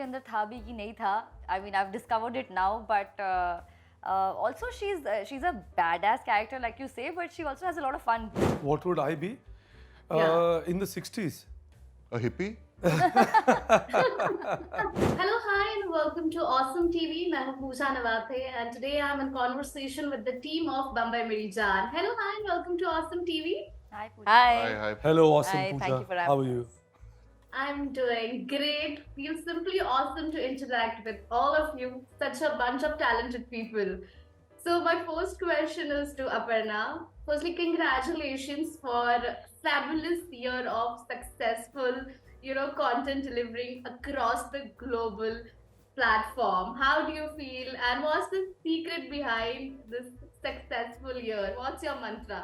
के अंदर था भी कि नहीं था. I mean, I've discovered it now, but also she's a badass character, like you say, but she also has a lot of fun. What would I be? Yeah. In the 60s. A hippie? Hello, hi, and welcome to Awesome TV. I'm Pooja Nawathe, and today I'm in conversation with the team of Bambai Meri Jaan. Hello, hi, and welcome to Awesome TV. Hi, Pooja. Hi. Hello, awesome Hi, Pooja. thank you for How having are you? us. I'm doing great. Feels simply awesome to interact with all of you. Such a bunch of talented people. So my first question is to Aparna. Firstly, congratulations for fabulous year of successful, content delivering across the global platform. How do you feel? And what's the secret behind this successful year? What's your mantra?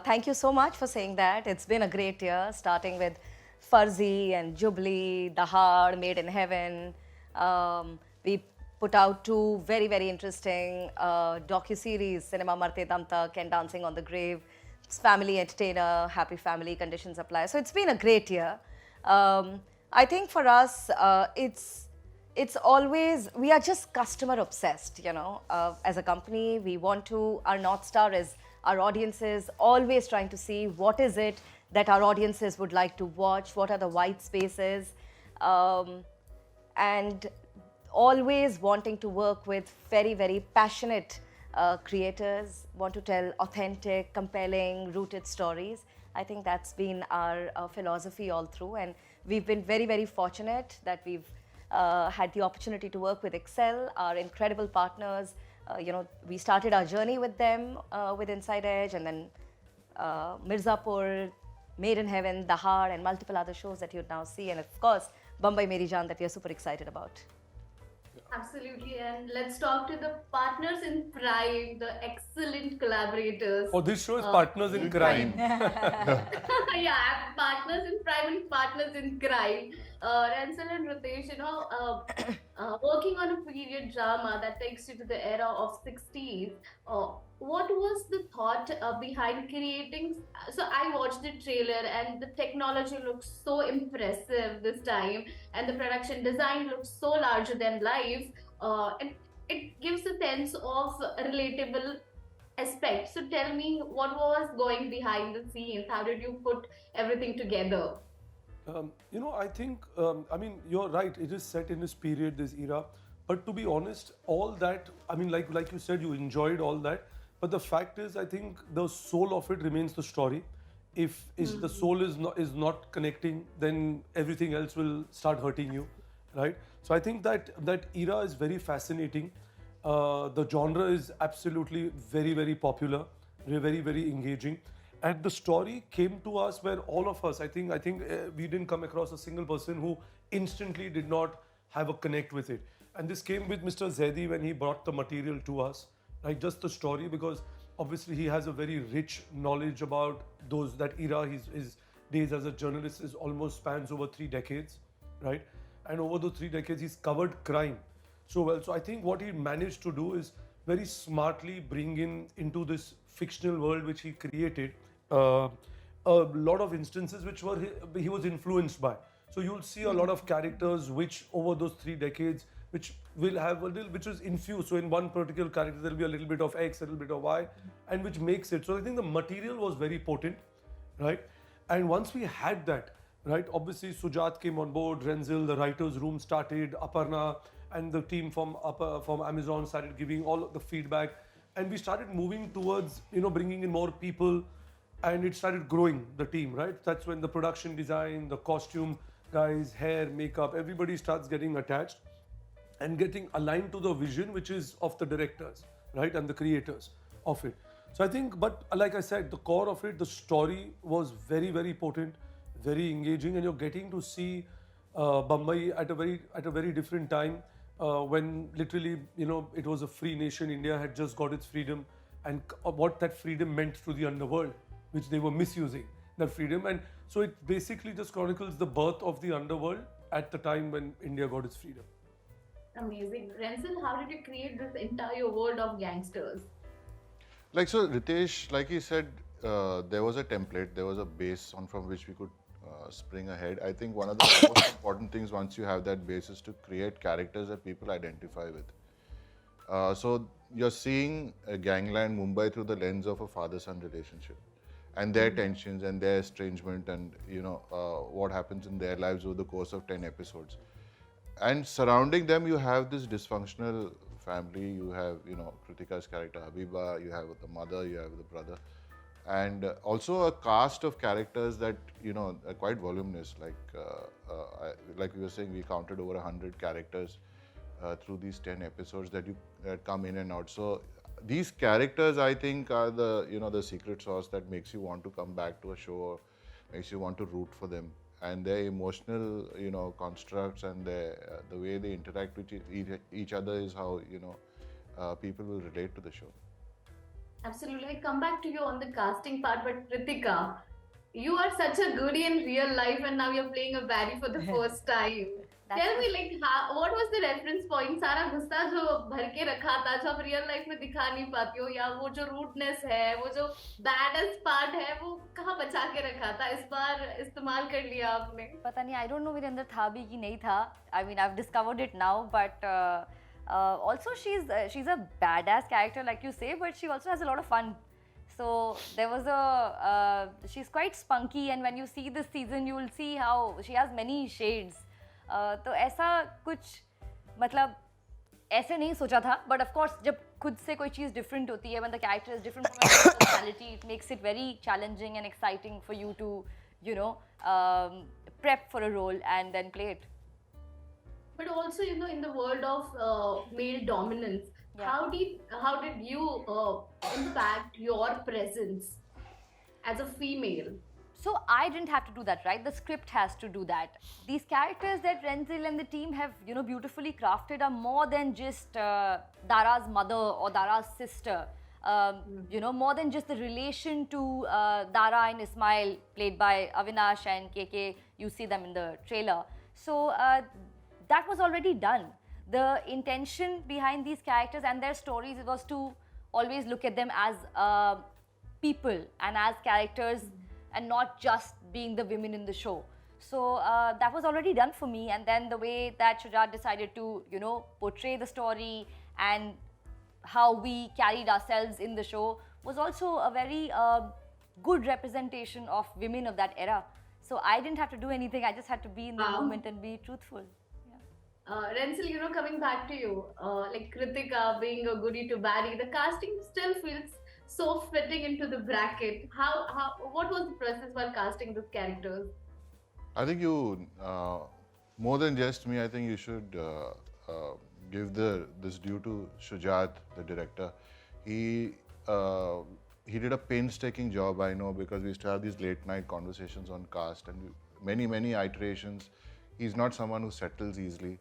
Thank you so much for saying that. It's been a great year, starting with Farzi and Jubilee, Dahad, Made in Heaven. We put out two very, very interesting docu-series, Cinema Marte Dam Tak and Dancing on the Grave. It's family entertainer, happy family, conditions apply. So it's been a great year. I think for us, it's always, we are just customer obsessed, as a company. We want to, our North Star is our audiences, always trying to see what is it that our audiences would like to watch, what are the white spaces, and always wanting to work with very, very passionate creators, want to tell authentic, compelling, rooted stories. I think that's been our philosophy all through, and we've been very, very fortunate that we've had the opportunity to work with Excel, our incredible partners. We started our journey with them with Inside Edge, and then Mirzapur, Made in Heaven, Dahad, and multiple other shows that you'd now see, and of course, Bambai Meri Jaan that we are super excited about. Absolutely, and let's talk to the partners in crime, the excellent collaborators. Oh, this show is Partners in Crime. Yeah, partners in crime and partners in crime. Rensil and Ritesh, working on a period drama that takes you to the era of 60s. What was the thought behind creating? So I watched the trailer, and the technology looks so impressive this time, and the production design looks so larger than life, and it gives a sense of relatable aspect. So tell me, what was going behind the scenes? How did you put everything together? I think, you're right. It is set in this period, this era. But to be honest, all that, like you said, you enjoyed all that. But the fact is, I think the soul of it remains the story. If the soul is not connecting, then everything else will start hurting you, right? So I think that era is very fascinating. The genre is absolutely very, very popular, very, very engaging. And the story came to us where all of us, I think we didn't come across a single person who instantly did not have a connect with it. And this came with Mr. Zaidi when he brought the material to us, like just the story, because obviously he has a very rich knowledge about that era. His days as a journalist is almost spans over 3 decades, right? And over those 3 decades, he's covered crime so well. So I think what he managed to do is very smartly bring into this fictional world which he created a lot of instances which he was influenced by. So you'll see a lot of characters which over those 3 decades which will have which is infused. So in one particular character there'll be a little bit of X, a little bit of Y, and which makes it. So I think the material was very potent, right? And once we had that, right, obviously Sujat came on board, Rensil, the writers' room started, Aparna and the team from Amazon started giving all of the feedback, and we started moving towards bringing in more people, and it started growing the team, right? That's when the production design, the costume guys, hair, makeup, everybody starts getting attached and getting aligned to the vision which is of the directors, right, and the creators of it. So I think, but like I said, the core of it, the story was very, very potent, very engaging, and you're getting to see Mumbai at a very different time when literally it was a free nation. India had just got its freedom, and what that freedom meant to the underworld, which they were misusing that freedom. And so it basically just chronicles the birth of the underworld at the time when India got its freedom. Amazing. Rensil, how did you create this entire world of gangsters? So Ritesh, like he said, there was a template, there was a base from which we could spring ahead. I think one of the most important things once you have that base is to create characters that people identify with. So you're seeing Gangland Mumbai through the lens of a father-son relationship, and their tensions and their estrangement, and what happens in their lives over the course of 10 episodes. And surrounding them, you have this dysfunctional family. You have Kritika's character Habiba. You have the mother. You have the brother, and also a cast of characters that are quite voluminous. Like we were saying, we counted over 100 characters through these 10 episodes that come in and out. So these characters, I think, are the secret sauce that makes you want to come back to a show, makes you want to root for them, and their emotional constructs and the way they interact with each other is how people will relate to the show. Absolutely. I come back to you on the casting part, but Kritika, you are such a goodie in real life, and now you're playing a baddie for the first time. Tell me, like, what was the reference point? सारा गुस्सा जो भर के रखा था, जो आप real life में दिखा नहीं पाती हो, या वो जो रूडनेस है, वो जो बैडेस्ट पार्ट है, वो कहाँ बचा के रखा था? इस बार इस्तेमाल कर लिया आपने? पता नहीं, I don't know मेरे अंदर था भी कि नहीं था. I mean, I've discovered it now, but also she's a badass character, like you say, but she also has a lot of fun. So there was she's quite spunky, and when you see this season, you will see how she has many shades. तो ऐसा कुछ मतलब ऐसे नहीं सोचा था, but of course जब खुद से कोई चीज़ different होती है, when the character is different from your personality, it makes it very challenging and exciting for you to prep for a role and then play it. But also, in the world of male dominance, how did you impact your presence as a female? So I didn't have to do that, right? The script has to do that. These characters that Rensil and the team have, beautifully crafted are more than just Dara's mother or Dara's sister. More than just the relation to Dara and Ismail, played by Avinash and KK. You see them in the trailer. So that was already done. The intention behind these characters and their stories was to always look at them as people and as characters, and not just being the women in the show. So that was already done for me, and then the way that Shujat decided to, portray the story and how we carried ourselves in the show was also a very good representation of women of that era. So I didn't have to do anything, I just had to be in the moment and be truthful. Rensil, coming back to you, like Kritika being a goodie to baddie, the casting still feels so fitting into the bracket. What was the process while casting these characters? I think you, more than just me, I think you should give this due to Shujat, the director. He did a painstaking job, I know, because we used to have these late night conversations on cast and many iterations. He's not someone who settles easily.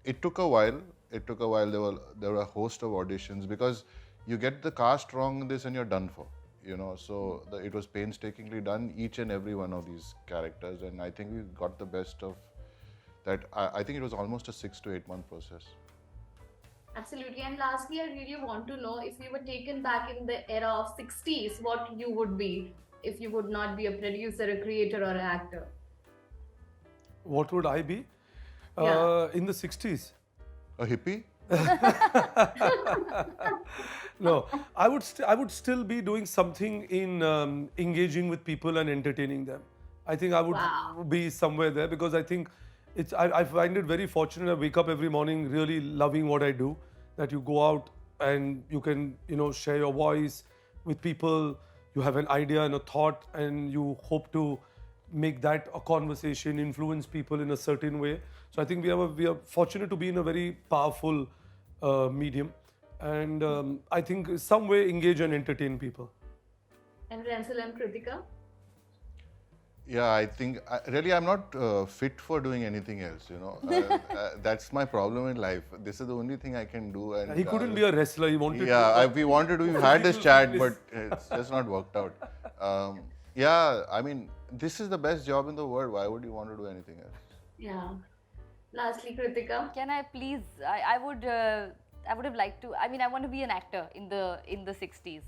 It took a while. There were a host of auditions, because you get the cast wrong in this and you're done for. So it was painstakingly done, each and every one of these characters, and I think we got the best of that. I think it was almost a 6 to 8 month process. Absolutely. And lastly, I really want to know, if you were taken back in the era of 60s, what you would be if you would not be a producer, a creator, or an actor. What would I be? In the 60s? A hippie? No, I would still be doing something in engaging with people and entertaining them. I think I would be somewhere there, because I think I find it very fortunate. I wake up every morning really loving what I do, that you go out and you can share your voice with people. You have an idea and a thought, and you hope to make that a conversation, influence people in a certain way. So I think we are fortunate to be in a very powerful medium, and I think some way engage and entertain people. And Rensil and Kritika? Yeah, I think really I'm not fit for doing anything else. That's my problem in life. This is the only thing I can do. And he couldn't be a wrestler. He wanted. Yeah, we wanted to. We've had this chat, but it's just not worked out. Yeah, I mean, this is the best job in the world. Why would you want to do anything else? Yeah. Lastly, Kritika. Can I please? I would have liked to. I mean, I want to be an actor in the 60s.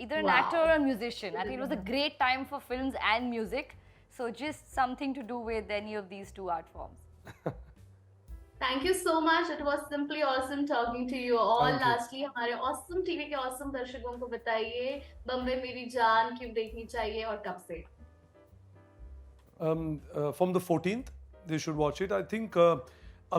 either an Wow. actor or a musician. I think it was a great time for films and music. So just something to do with any of these two art forms. Thank you so much. It was simply awesome talking to you all. Thank you. Lastly, हमारे awesome TV के awesome दर्शकों को बताइए बम्बई मेरी जान क्यों देखनी चाहिए और कब से? From the 14th, they should watch it. I think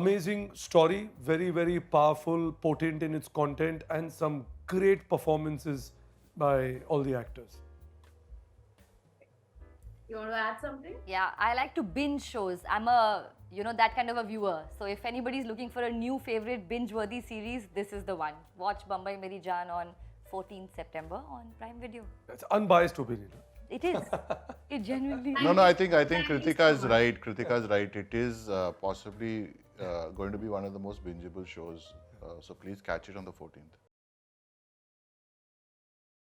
amazing story, very, very powerful, potent in its content, and some great performances by all the actors. You want to add something? Yeah, I like to binge shows. I'm a, that kind of a viewer. So if anybody's looking for a new favorite binge-worthy series, this is the one. Watch Bambai Meri Jaan on 14th September on Prime Video. That's unbiased opinion. It is. It genuinely is. No, I think Thank you Kritika so is much. right. Kritika is right. It is possibly going to be one of the most bingeable shows. So please catch it on the 14th.